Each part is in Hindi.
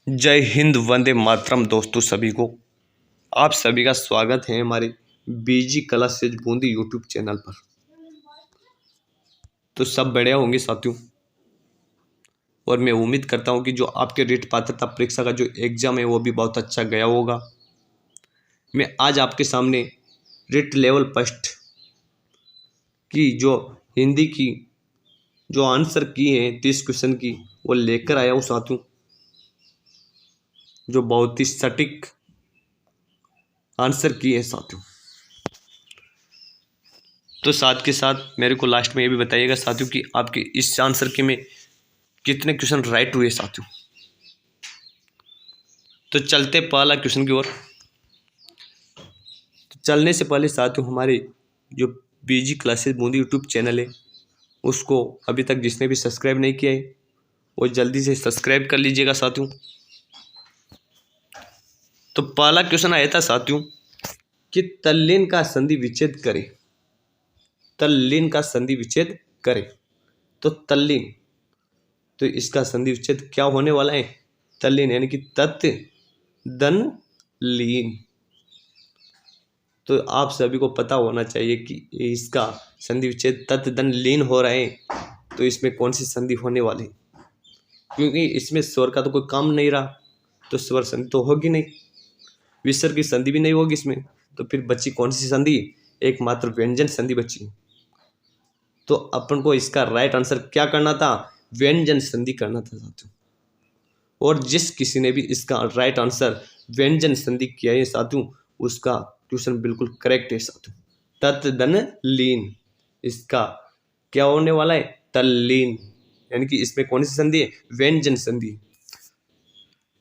जय हिंद, वंदे मातरम। दोस्तों सभी को आप सभी का स्वागत है हमारे बीजी क्लासेज बूंदी यूट्यूब चैनल पर। तो सब बढ़िया होंगे साथियों, और मैं उम्मीद करता हूं कि जो आपके रीट पात्रता परीक्षा का जो एग्ज़ाम है वो भी बहुत अच्छा गया होगा। मैं आज आपके सामने रीट लेवल फर्स्ट की जो हिंदी की जो आंसर की है 30 क्वेश्चन की वो लेकर आया हूँ साथियों, जो बहुत ही सटीक आंसर की है साथियों। तो साथ के साथ मेरे को लास्ट में ये भी बताइएगा साथियों कि आपके इस आंसर के में कितने क्वेश्चन राइट हुए साथियों। तो चलते पहला क्वेश्चन की ओर। तो चलने से पहले साथियों, हमारे जो बीजी क्लासेस बूंदी यूट्यूब चैनल है उसको अभी तक जिसने भी सब्सक्राइब नहीं किया है वो जल्दी से सब्सक्राइब कर लीजिएगा साथियों। तो पहला क्वेश्चन आया था साथियों कि तल्लीन का संधि विच्छेद करें। तल्लीन का संधि विच्छेद करें। तो तल्लीन, तो इसका संधि विच्छेद क्या होने वाला है? तल्लीन यानी कि तत् दन लीन। तो आप सभी को पता होना चाहिए कि इसका संधि विच्छेद तत् दन लीन हो रहा है, तो इसमें कौन सी संधि होने वाली है? क्योंकि इसमें स्वर का तो कोई काम नहीं रहा, तो स्वर संधि तो होगी नहीं, विसर्ग की संधि भी नहीं होगी इसमें। तो फिर बची कौन सी संधि? एकमात्र व्यंजन संधि बची। तो अपन को इसका राइट आंसर क्या करना था? व्यंजन संधि करना था साथियों। और जिस किसी ने भी इसका राइट आंसर व्यंजन संधि किया है साथियों, उसका क्वेश्चन बिल्कुल करेक्ट है साथियों। तत् दन लीन, इसका क्या होने वाला है? तल्लीन, यानी कि इसमें कौन सी संधि है? व्यंजन संधि।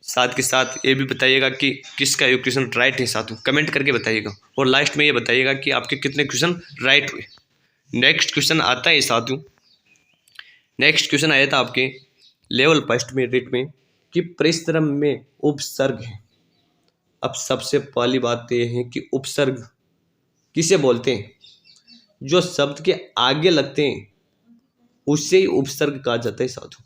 साथ के साथ ये भी बताइएगा कि किसका ये क्वेश्चन राइट है साथियों, कमेंट करके बताइएगा। और लास्ट में ये बताइएगा कि आपके कितने क्वेश्चन राइट हुए। नेक्स्ट क्वेश्चन आता है साथियों। नेक्स्ट क्वेश्चन आया था आपके लेवल फर्स्ट में रीट में कि परिश्रम में उपसर्ग है। अब सबसे पहली बात यह है कि उपसर्ग किसे बोलते हैं? जो शब्द के आगे लगते हैं उससे ही उपसर्ग कहा जाता है साथियों।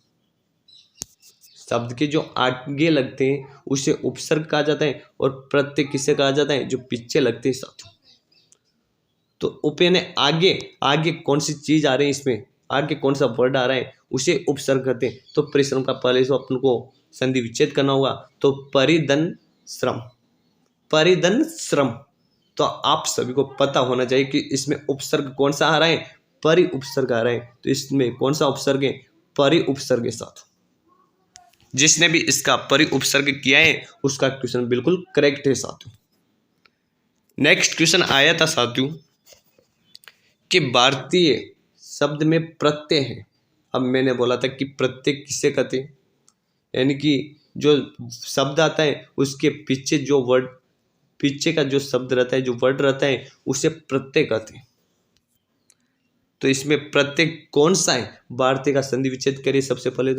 शब्द के जो आगे लगते हैं उसे उपसर्ग कहा जाता है, और प्रत्यय किसे कहा जाता है? जो पीछे लगते हैं साथियों। तो उप यानी आगे, आगे कौन सी चीज आ रही है, इसमें आगे कौन सा वर्ड आ रहा है उसे उपसर्ग करते हैं। तो परिश्रम का पहले से अपन को संधि विच्छेद करना होगा, तो परिधन श्रम, परिधन श्रम। तो आप सभी को पता होना चाहिए कि इसमें उपसर्ग कौन सा आ रहा है? परि उपसर्ग आ रहा है। तो इसमें कौन सा उपसर्ग है? परि उपसर्ग के साथ। जिसने भी इसका परि उपसर्ग किया है उसका क्वेश्चन बिल्कुल करेक्ट है साथियों। नेक्स्ट क्वेश्चन आया था साथियों कि भारतीय शब्द में प्रत्यय है। अब मैंने बोला था कि प्रत्यय किसे कहते हैं, यानी कि जो शब्द आता है उसके पीछे जो वर्ड, पीछे का जो शब्द रहता है, जो वर्ड रहता है उसे प्रत्यय कहते हैं। तो इसमें प्रत्यय कौन सा है? भारतीय का संधि विच्छेद करिए सबसे पहले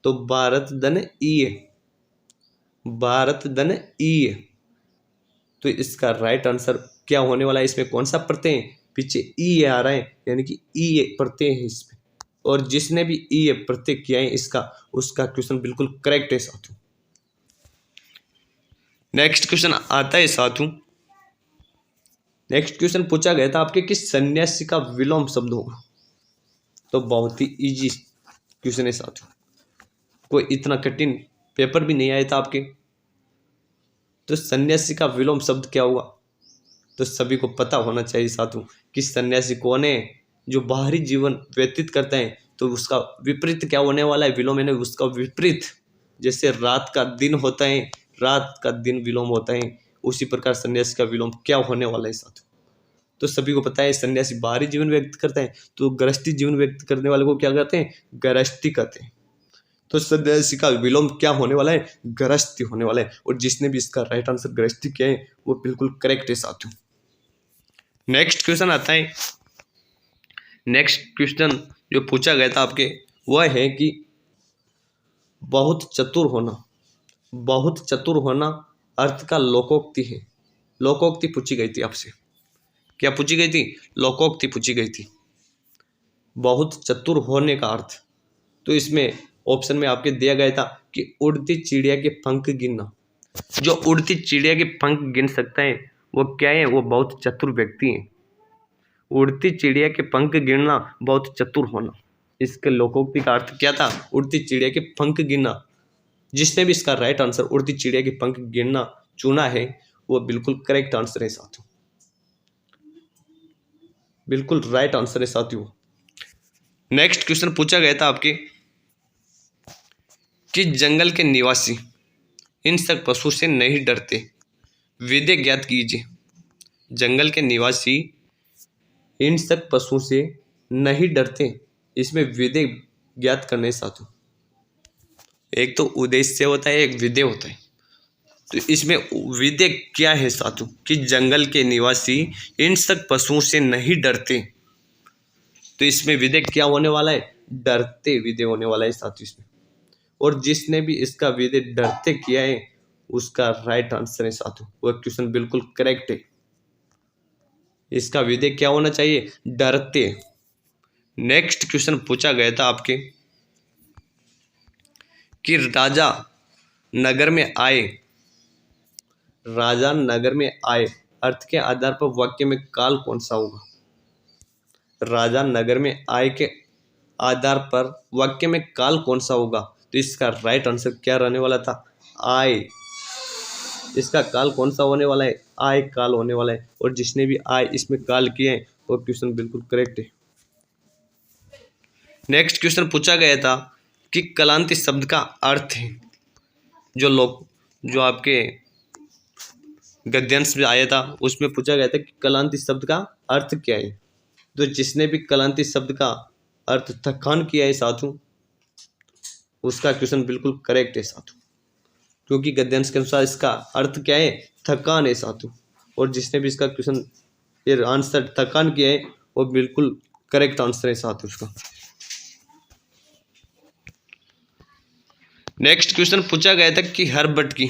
तो भारत धन ई, भारत धन ई। तो इसका राइट आंसर क्या होने वाला है? इसमें कौन सा प्रत्यय है? पीछे ई आ रहा है, यानी कि ई प्रत्यय है इसमें। और जिसने भी ई प्रत्यय किया है इसका, उसका क्वेश्चन बिल्कुल करेक्ट है साथियों। नेक्स्ट क्वेश्चन आता है साथियों। नेक्स्ट क्वेश्चन पूछा गया था आपके कि सन्यासी का विलोम शब्द होगा। तो बहुत ही इजी क्वेश्चन है साथियों, कोई इतना कठिन पेपर भी नहीं आया था आपके। तो सन्यासी का विलोम शब्द क्या हुआ? तो सभी को पता होना चाहिए साथियों कि सन्यासी कौन है? जो बाहरी जीवन व्यतीत करता है, तो उसका विपरीत क्या होने वाला है? विलोम यानी उसका विपरीत। जैसे रात का दिन होता है, रात का दिन विलोम होता है, उसी प्रकार सन्यासी का विलोम क्या होने वाला है साथियों। तो सभी को पता है सन्यासी बाहरी जीवन व्यक्त करता है, तो गृहस्थी जीवन व्यक्त करने वाले को क्या कहते हैं? गृहस्थी कहते हैं। तो सन्यासी का विलोम क्या होने वाला है? गृहस्थी होने वाला है। और जिसने भी इसका राइट आंसर गृहस्थी किया है वो बिल्कुल करेक्ट है साथियों। नेक्स्ट क्वेश्चन आता है। नेक्स्ट क्वेश्चन जो पूछा गया था आपके वह है कि बहुत चतुर होना, बहुत चतुर होना अर्थ का लोकोक्ति है। लोकोक्ति पूछी गई थी आपसे। क्या पूछी गई थी? लोकोक्ति पूछी गई थी, बहुत चतुर होने का अर्थ। तो इसमें ऑप्शन में आपके दिया गया था कि उड़ती चिड़िया के पंख गिनना। जो उड़ती चिड़िया के पंख गिन सकता है वो क्या है? वो बहुत चतुर व्यक्ति है। उड़ती चिड़िया के पंख गिनना, बहुत चतुर होना। इसके लोकोक्ति का अर्थ क्या था? उड़ती चिड़िया के पंख गिनना। जिसने भी इसका राइट आंसर उड़ती चिड़िया के पंख गिनना चुना है वो बिल्कुल करेक्ट आंसर है साथियों, बिल्कुल राइट आंसर है साथियों। नेक्स्ट क्वेश्चन पूछा गया था आपके कि जंगल के निवासी हिंसक पशु से नहीं डरते, विधेय ज्ञात कीजिए। जंगल के निवासी हिंसक पशु से नहीं डरते, इसमें विधेय ज्ञात करने साथियों। एक तो उद्देश्य होता है, एक विधेय होता है। तो इसमें विधेय क्या है साथियों? कि जंगल के निवासी हिंसक पशुओं से नहीं डरते। तो इसमें विधेय क्या होने वाला है? डरते विधेय होने वाला है साथियों इसमें। और जिसने भी इसका विधेय डरते किया है उसका राइट आंसर है साथियों, वो क्वेश्चन बिल्कुल करेक्ट है। इसका विधेय क्या होना चाहिए? डरते। नेक्स्ट क्वेश्चन पूछा गया था आपके कि राजा नगर में आए, राजा नगर में आए अर्थ के आधार पर वाक्य में काल कौन सा होगा? राजा नगर में आए के आधार पर वाक्य में काल कौन सा होगा? तो इसका राइट आंसर क्या रहने वाला था? आए। इसका काल कौन सा होने वाला है? आए काल होने वाला है। और जिसने भी आए इसमें काल किए हैं वो क्वेश्चन बिल्कुल करेक्ट है। नेक्स्ट क्वेश्चन पूछा गया था कि कलांति शब्द का अर्थ है, जो आपके गद्यांश में आया था उसमें पूछा गया था कि कलांति शब्द का अर्थ क्या है। तो जिसने भी कलांति शब्द का अर्थ थकान किया है साथियों उसका क्वेश्चन बिल्कुल करेक्ट है साथियों, क्योंकि गद्यांश के अनुसार इसका अर्थ क्या है? थकान है साथियों। और जिसने भी इसका क्वेश्चन ये आंसर थकान किया है वो बिल्कुल करेक्ट आंसर है साथियों उसका। नेक्स्ट क्वेश्चन पूछा गया था कि हर्बर्ट की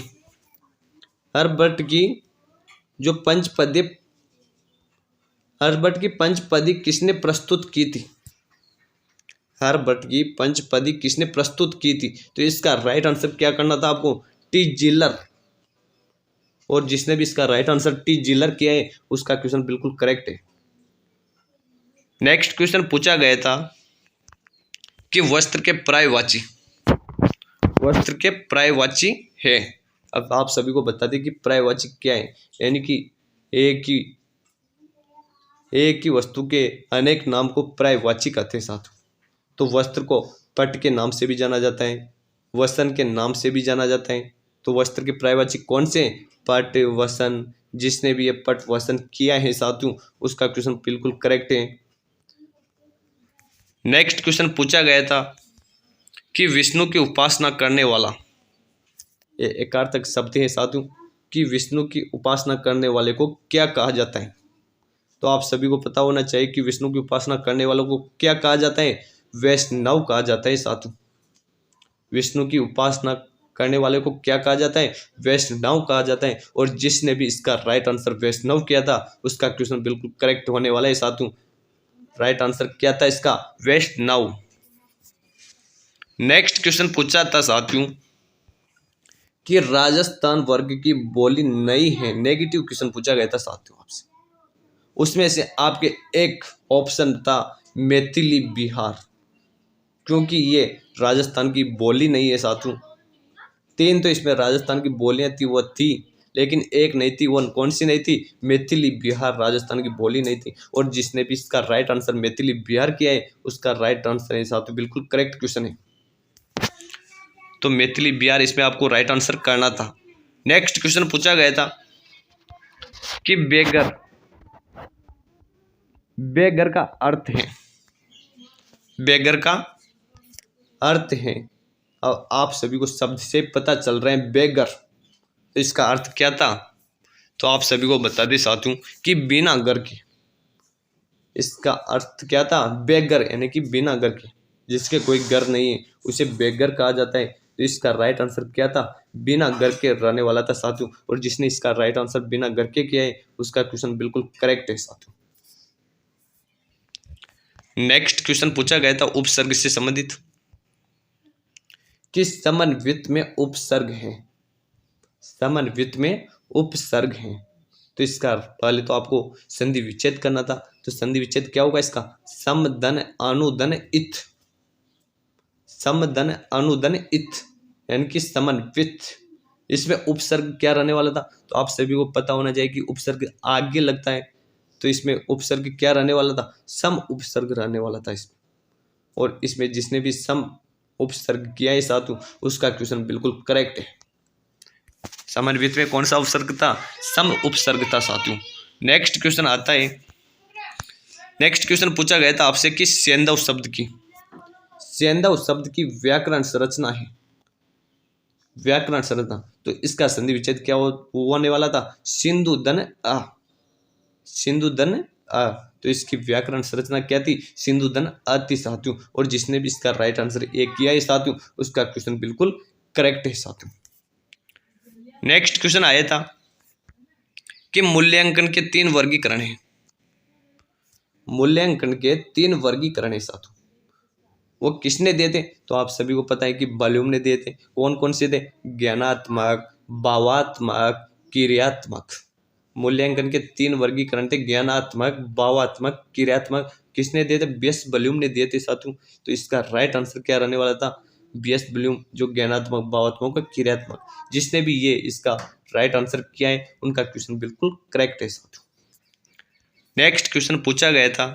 जो हर्बर्ट की पंचपदी किसने प्रस्तुत की थी? हर्बर्ट की पंचपदी किसने प्रस्तुत की थी? तो इसका राइट आंसर क्या करना था आपको? T Jailer. और जिसने भी इसका राइट आंसर टी जिलर किया है उसका क्वेश्चन बिल्कुल करेक्ट है। नेक्स्ट क्वेश्चन पूछा गया था कि वस्त्र के पर्यायवाची है। अब आप सभी को बता दें कि पर्यायवाची क्या है, यानी कि एक ही वस्तु के अनेक नाम को पर्यायवाची कहते हैं साथ। तो वस्त्र को पट के नाम से भी जाना जाता है, वसन के नाम से भी जाना जाता है। तो वस्त्र के पर्यायवाची कौन से? पट, वसन। जिसने भी ये पट वसन किया है साथियों उसका क्वेश्चन बिल्कुल करेक्ट है। नेक्स्ट क्वेश्चन पूछा गया था कि विष्णु की उपासना करने वाला, ये एकार्थक शब्द है साथियों, कि विष्णु की उपासना करने वाले को क्या कहा जाता है? तो आप सभी को पता होना चाहिए कि विष्णु की उपासना करने वालों को क्या कहा जाता है? वैष्णव कहा जाता है साथियों। विष्णु की उपासना करने वाले को क्या कहा जाता है? वैष्णव कहा जाता है। और जिसने भी इसका राइट आंसर वैष्णव किया था उसका क्वेश्चन बिल्कुल करेक्ट होने वाला है साथियों। राइट आंसर क्या था इसका? वैष्णव। नेक्स्ट क्वेश्चन पूछा था साथियों कि राजस्थान वर्ग की बोली नई है। नेगेटिव क्वेश्चन पूछा गया था साथियों आपसे। उसमें से आपके एक ऑप्शन था मैथिली बिहार, क्योंकि ये राजस्थान की बोली नहीं है साथियों। 3 तो इसमें राजस्थान की बोलियां थी वो थी, लेकिन एक नहीं थी। वो कौन सी नहीं थी? मैथिली बिहार राजस्थान की बोली नहीं थी। और जिसने भी इसका राइट आंसर मैथिली बिहार किया है उसका राइट आंसर है साथियों, बिल्कुल करेक्ट क्वेश्चन है। तो मैथिली बिहार इसमें आपको राइट आंसर करना था। नेक्स्ट क्वेश्चन पूछा गया था कि बेगर का अर्थ है, बेगर का अर्थ है। अब आप सभी को शब्द से पता चल रहे हैं बेगर, तो इसका अर्थ क्या था? तो आप सभी को बता दें साथियों कि बिना घर के। इसका अर्थ क्या था? बेगर यानी कि बिना घर के, जिसके कोई घर नहीं है उसे बेगर कहा जाता है। तो इसका राइट आंसर क्या था? बिना घर के रहने वाला था साथियों। और जिसने इसका राइट आंसर बिना घर के किया है उसका क्वेश्चन बिल्कुल करेक्ट है साथियों। नेक्स्ट क्वेश्चन पूछा गया था उपसर्ग से संबंधित किस समन्वित में उपसर्ग है? समन्वित में उपसर्ग है। तो इसका पहले तो आपको संधि विच्छेद करना था। तो संधि विच्छेद क्या होगा इसका? सम धन अनुधन इत, सम धन अनुधन इत, यानी कि समन्वित। इसमें उपसर्ग क्या रहने वाला था? तो आप सभी को पता होना चाहिए कि उपसर्ग आगे लगता है। तो इसमें उपसर्ग क्या रहने वाला था? सम उपसर्ग रहने वाला था इसमें। और इसमें जिसने भी सम उपसर्ग किया है साधु, उसका क्वेश्चन बिल्कुल करेक्ट है। समन्वित में कौन सा उपसर्ग था? सम उपसर्ग था साथियों। नेक्स्ट क्वेश्चन आता है। नेक्स्ट क्वेश्चन पूछा गया था आपसे कि सेंधव शब्द की, सेंधव शब्द की व्याकरण संरचना है, व्याकरण संरचना। तो इसका संधि विच्छेद क्या होने वाला था? सिंधु धन आ, सिंधु धन आ। तो इसकी व्याकरण संरचना क्या थी? सिंधु धन आ थी साथियों। और जिसने भी इसका राइट आंसर ए किया है साथियों, उसका क्वेश्चन बिल्कुल करेक्ट है साथियों। नेक्स्ट क्वेश्चन आया था कि मूल्यांकन के 3 वर्गीकरण हैं। मूल्यांकन के 3 वर्गीकरण है साथियों। वो किसने दिए थे? तो आप सभी को पता है कि बलूम ने दिए थे। कौन कौन से थे? ज्ञानात्मक, भावात्मक, क्रियात्मक। मूल्यांकन के 3 वर्गीकरण थे, ज्ञानात्मक, भावात्मक, क्रियात्मक। किसने दिए थे? बीएस बलूम ने दिए थे साथियों। तो इसका राइट आंसर क्या रहने वाला था? बीएस बलूम, जो ज्ञानात्मक, भावात्मक और क्रियात्मक। जिसने भी ये इसका राइट आंसर किया है, उनका क्वेश्चन बिल्कुल करेक्ट है साथियों। नेक्स्ट क्वेश्चन पूछा गया था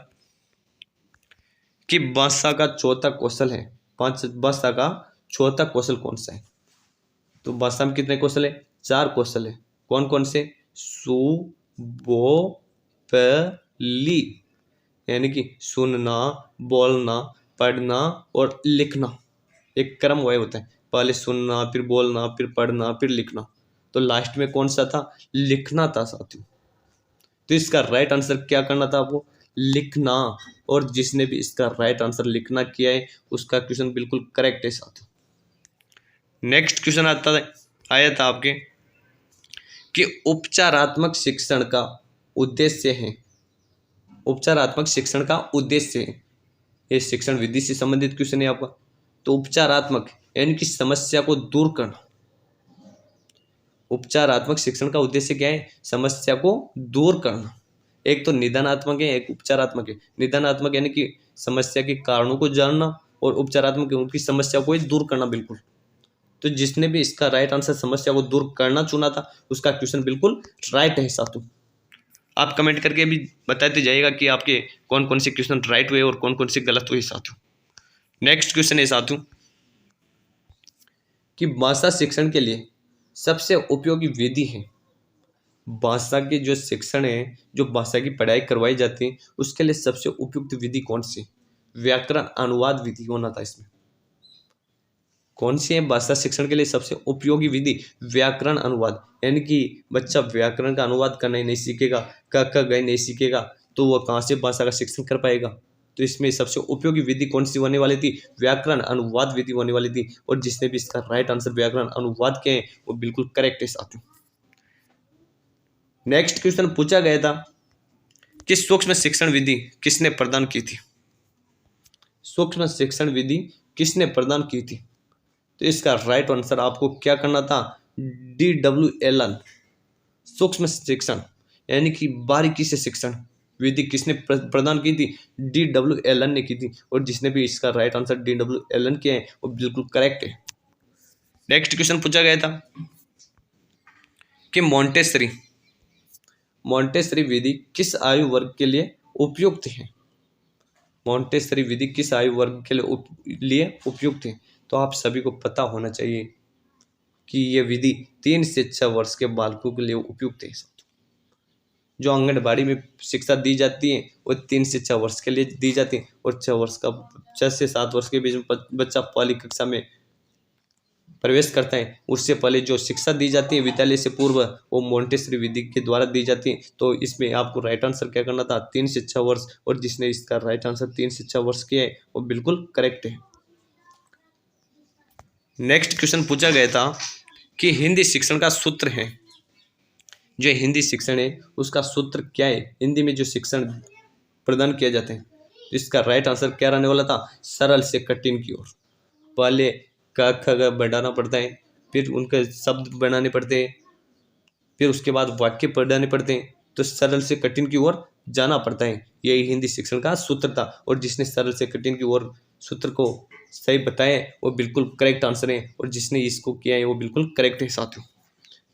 कि भाषा का चौथा कौशल है, भाषा का चौथा कौशल कौन सा है? तो भाषा में कितने कौशल है? 4 कौशल है। कौन कौन से? सु, बो, प, ली, यानी कि सुनना, बोलना, पढ़ना और लिखना। एक क्रम वह होता है, पहले सुनना, फिर बोलना, फिर पढ़ना, फिर लिखना। तो लास्ट में कौन सा था? लिखना था साथियों। तो इसका राइट आंसर क्या करना था आपको? लिखना। और जिसने भी इसका राइट आंसर लिखना किया है, उसका क्वेश्चन बिल्कुल करेक्ट है साथियों। नेक्स्ट क्वेश्चन आया था आपके कि उपचारात्मक शिक्षण का उद्देश्य है, उपचारात्मक शिक्षण का उद्देश्य है। ये शिक्षण विधि से संबंधित क्वेश्चन है आपका। तो उपचारात्मक यानी कि समस्या को दूर करना। उपचारात्मक शिक्षण का उद्देश्य क्या है? समस्या को दूर करना। एक तो निदानात्मक है, एक उपचारात्मक है। निदानात्मक यानी कि समस्या के कारणों को जानना, और उपचारात्मक उनकी समस्या को दूर करना बिल्कुल। तो जिसने भी इसका राइट आंसर समस्या को दूर करना चुना था, उसका क्वेश्चन बिल्कुल राइट है साथियों। आप कमेंट करके भी बताते जाइएगा कि आपके कौन कौन से क्वेश्चन राइट हुए और कौन कौन से गलत हुए साथियों। नेक्स्ट क्वेश्चन है साथियों कि भाषा शिक्षण के लिए सबसे उपयोगी विधि है। भाषा के जो शिक्षण है, जो भाषा की पढ़ाई करवाई जाती है, उसके लिए सबसे उपयुक्त विधि कौन सी? व्याकरण अनुवाद विधि होना था इसमें। कौन सी है भाषा शिक्षण के लिए सबसे उपयोगी विधि? व्याकरण अनुवाद। यानी कि बच्चा व्याकरण का अनुवाद करना ही नहीं सीखेगा, क ग नहीं सीखेगा, तो वह कहाँ से भाषा का शिक्षण कर पाएगा? तो इसमें सबसे उपयोगी विधि कौन सी होने वाली थी? व्याकरण अनुवाद विधि होने वाली थी। और जिसने भी इसका राइट आंसर व्याकरण अनुवाद किए हैं, वो बिल्कुल करेक्ट है साथियों। नेक्स्ट क्वेश्चन पूछा गया था कि सूक्ष्म शिक्षण विधि किसने प्रदान की थी? सूक्ष्म शिक्षण विधि किसने प्रदान की थी? तो इसका राइट आंसर आपको क्या करना था? DW Allen. सूक्ष्म शिक्षण यानी कि बारीकी से शिक्षण विधि किसने प्रदान की थी? DW एलन ने की थी। और जिसने भी इसका राइट आंसर DW एलन किया है, वो बिल्कुल करेक्ट है। नेक्स्ट क्वेश्चन पूछा गया था कि मॉन्टेसरी विधि किस आयु वर्ग के लिए उपयुक्त है? मॉन्टेसरी विधि किस आयु वर्ग के लिए उपयुक्त है? तो आप सभी को पता होना चाहिए कि यह विधि 3 से 6 वर्ष के बालकों के लिए उपयुक्त है। जो आंगनबाड़ी में शिक्षा दी जाती है, वो 3 से 6 वर्ष के लिए दी जाती है। और 6 से 7 वर्ष के बीच में बच्चा पहली कक्षा में प्रवेश करता है, उससे पहले जो शिक्षा दी जाती है विद्यालय से पूर्व, वो मॉन्टेसरी विधि के द्वारा दी जाती है। तो इसमें आपको राइट आंसर क्या करना था? 3 से 6 वर्ष। और जिसने इसका राइट आंसर 3 से 6 वर्ष किया है, वो बिल्कुल करेक्ट है। नेक्स्ट क्वेश्चन पूछा गया था कि हिंदी शिक्षण का सूत्र है, जो हिंदी शिक्षण है उसका सूत्र क्या है? हिंदी में जो शिक्षण प्रदान किया जाते हैं, इसका राइट आंसर क्या रहने वाला था? सरल से कठिन की ओर। पहले क ख ग बढ़ाना पड़ता है, फिर उनके शब्द बनाने पड़ते हैं, फिर उसके बाद वाक्य पढ़ाने पड़ते हैं। तो सरल से कठिन की ओर जाना पड़ता है। यही हिंदी शिक्षण का सूत्र था, और जिसने सरल से कठिन की ओर सूत्र को सही बताया वो बिल्कुल करेक्ट आंसर है, और जिसने इसको किया है वो बिल्कुल करेक्ट है साथियों।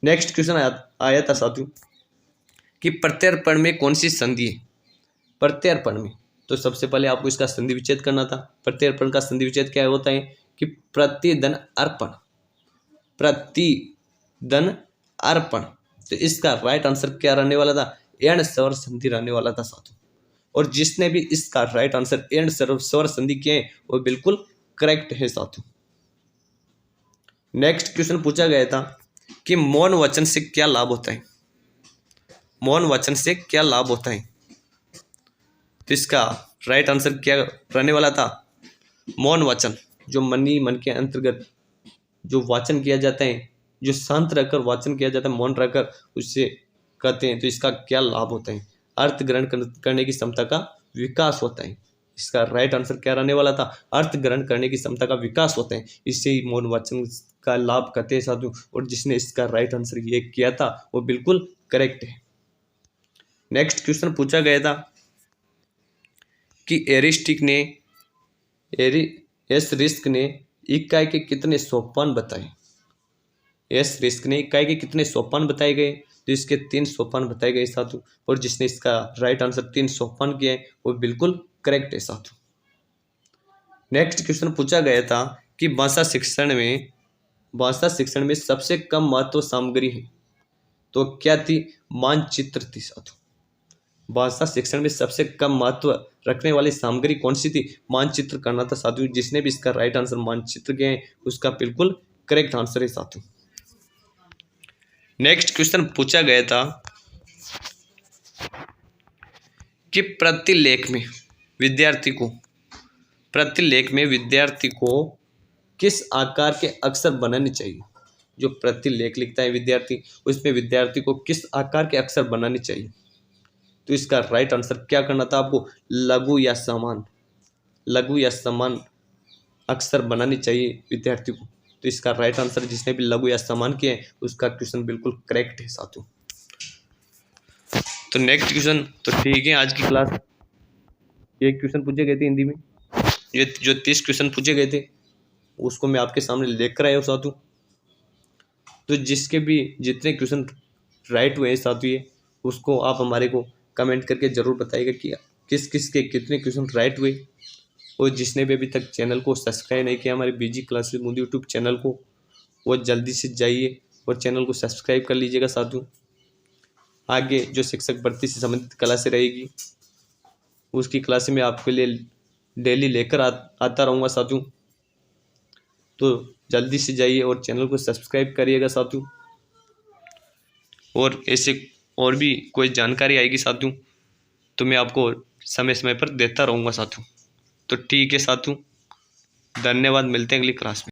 नेक्स्ट क्वेश्चन आया था साथियों कि प्रत्यर्पण में कौन सी संधि है। प्रत्यर्पण में तो सबसे पहले आपको इसका संधि विच्छेद करना था। प्रत्यर्पण का संधि विच्छेद क्या होता है कि प्रतिधन अर्पण, प्रतिधन अर्पण। तो इसका राइट आंसर क्या रहने वाला था, एण स्वर संधि रहने वाला था साथियों। और जिसने भी इसका राइट आंसर एण स्वर संधि किए वो बिल्कुल करेक्ट है साथियों। नेक्स्ट क्वेश्चन पूछा गया था कि मौन वचन से क्या लाभ होता है। मौन वचन से क्या लाभ होता है, तो इसका राइट आंसर क्या रहने वाला था, मौन वचन जो मन के अंतर्गत जो वाचन किया जाता है, जो शांत रहकर वाचन किया जाता है, मौन रहकर, उससे कहते हैं। तो इसका क्या लाभ होता है, अर्थ ग्रहण करने की क्षमता का विकास होता है। इसका राइट आंसर क्या रहने वाला था, अर्थ ग्रहण करने की क्षमता का विकास होता है, इससे ही मौन वाचन का लाभ कहते हैं साधु। और जिसने इसका राइट आंसर ये किया था वो बिल्कुल करेक्ट है। नेक्स्ट क्वेश्चन पूछा गया था कि एरिस्टिक ने इकाई के कितने सोपान बताए। एरिस्टिक ने इकाई के कितने सोपान बताए गए, तो इसके 3 सोपान बताए गए साधु। और जिसने इसका राइट आंसर 3 सोपान किए वो बिल्कुल करेक्ट है साधु। नेक्स्ट क्वेश्चन पूछा गया था कि भाषा शिक्षण में सबसे कम महत्व सामग्री है, तो क्या थी, मानचित्र थी साधु। भाषा शिक्षण में सबसे कम महत्व रखने वाली सामग्री कौन सी थी, मानचित्र करना था साधु। जिसने भी इसका राइट आंसर मानचित्र किया है उसका बिल्कुल करेक्ट आंसर है साधु। नेक्स्ट क्वेश्चन पूछा गया था कि प्रतिलेख में विद्यार्थी को किस आकार के अक्षर बनाने चाहिए। जो प्रतिलेख लिखता है विद्यार्थी, उसमें विद्यार्थी को किस आकार के अक्षर बनाने चाहिए। तो इसका राइट आंसर क्या करना था आपको, लघु या समान अक्षर बनाने चाहिए विद्यार्थी को। तो इसका राइट आंसर जिसने भी लघु या समान किए उसका क्वेश्चन बिल्कुल करेक्ट है साथियों। तो नेक्स्ट क्वेश्चन, तो ठीक है, आज की क्लास ये क्वेश्चन पूछे गए थे हिंदी में, ये जो 30 क्वेश्चन पूछे गए थे उसको मैं आपके सामने लेकर आया हूँ साथियों। तो जिसके भी जितने क्वेश्चन राइट हुए हैं साथियों, उसको आप हमारे को कमेंट करके ज़रूर बताइएगा कि किस किस के कितने क्वेश्चन राइट हुए। और जिसने भी अभी तक चैनल को सब्सक्राइब नहीं किया हमारे बीजी क्लासेस मुंदी यूट्यूब चैनल को, वो जल्दी से जाइए और चैनल को सब्सक्राइब कर लीजिएगा साथियों। आगे जो शिक्षक भर्ती से संबंधित क्लासें रहेगी उसकी क्लासें मैं आपके लिए डेली लेकर आता रहूँगा साथियों। तो जल्दी से जाइए और चैनल को सब्सक्राइब करिएगा साथियों। और ऐसे और भी कोई जानकारी आएगी साथियों तो मैं आपको समय समय पर देता रहूँगा साथियों। तो ठीक है साथियों, धन्यवाद, मिलते हैं अगली क्लास में।